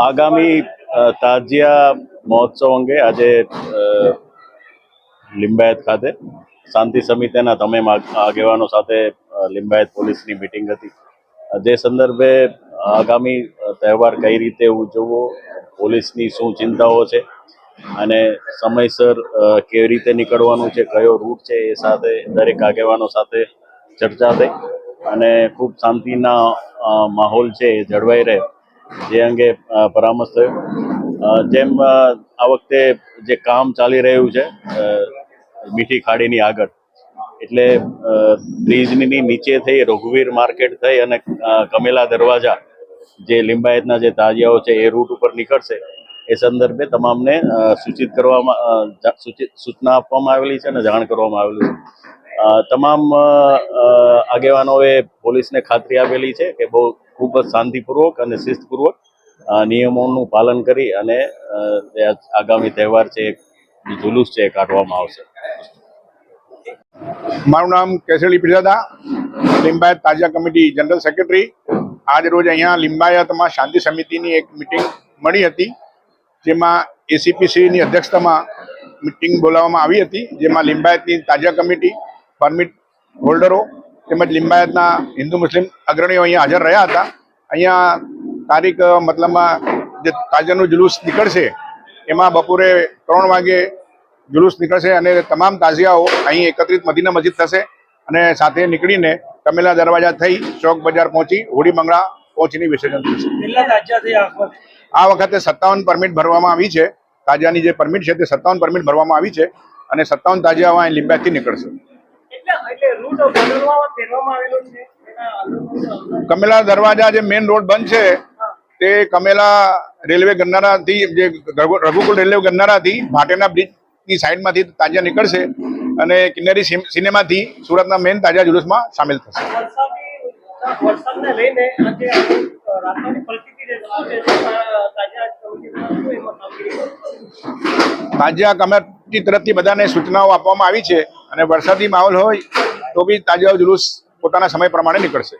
આગામી તાજિયા મહોત્સવ અંગે આજે લિંબાયત ખાતે શાંતિ સમિતિના તમામ આગેવાનો સાથે લિંબાયત પોલીસની મિટિંગ હતી। જે સંદર્ભે આગામી તહેવાર કઈ રીતે ઉજવવો, પોલીસની શું ચિંતાઓ છે અને સમયસર કેવી રીતે નીકળવાનું છે, કયો રૂટ છે, એ સાથે દરેક આગેવાનો સાથે ચર્ચા થઈ અને ખૂબ શાંતિના માહોલ છે એ જળવાઈ રહે જે અંગે પરામર્શ થયો। જેમ આ વખતે જે કામ ચાલી રહ્યું છે મીઠી ખાડીની આગળ, એટલે બ્રિજની નીચે થઈ રઘુવીર માર્કેટ થઈ અને કમેલા દરવાજા જે લિંબાયતના જે તાજિયાઓ છે એ રૂટ ઉપર નીકળશે, એ સંદર્ભે તમામને સૂચના આપવામાં આવેલી છે અને જાણ કરવામાં આવેલી છે। તમામ આગેવાનોએ પોલીસને ખાતરી આપેલી છે કે ખૂબ જ શાંતિપૂર્વક અને શિસ્તપૂર્વક નિયમોનું પાલન કરી અને આગામી તહેવાર છે જુલુસ છે કાઢવામાં આવશે। મારું નામ કેસરી પિરજાદા, લિંબાયત તાજિયા કમિટી જનરલ સેક્રેટરી। આજ રોજ અહીંયા લિંબાયતમાં શાંતિ સમિતિની એક મિટિંગ મળી હતી, જેમાં એસીપીસીની અધ્યક્ષતામાં મિટિંગ બોલાવવામાં આવી હતી, જેમાં લિંબાયતની તાજિયા કમિટી, પરમિટ હોલ્ડરો તેમજ લિંબાયતના હિન્દુ મુસ્લિમ અગ્રણીઓ અહીંયા હાજર રહ્યા હતા। અહીંયા તારીખ મતલબમાં જે તાજિયાનું જુલુસ નીકળશે એમાં બપોરે 3 વાગે જુલુસ નીકળશે અને તમામ તાજિયાઓ અહીં એકત્રિત મદીના મસ્જિદ થશે અને સાથે નીકળીને કમેલા દરવાજા થઈ ચોક બજાર પહોંચી હોડી મંગળા પહોંચીને વિસર્જન થશે। આ વખતે 57 પરમિટ ભરવામાં આવી છે। તાજિયાની જે પરમિટ છે તે 57 પરમિટ ભરવામાં આવી છે અને 57 તાજિયાઓ અહીં લિંબાયતથી નીકળશે। કમેલા દરવાજા જે મેઇન રોડ બંધ છે તે કમેલા રેલવે ગન્નારાથી, જે રઘુકુલ રેલવે ગન્નારાથી ભાટેના બ્રિજની સાઈડમાંથી તાજિયા નીકળશે અને કિન્નરી સિનેમાથી સુરતના મેઇન તાજિયા જુલુસમાં સામેલ થશે। તાજિયા કમિટી તરફથી બધાને સૂચનાઓ આપવામાં આવી છે અને વરસાદી માહોલ હોય તો બી તાજિયા જુલુસ પોતાના સમય પ્રમાણે નીકળશે।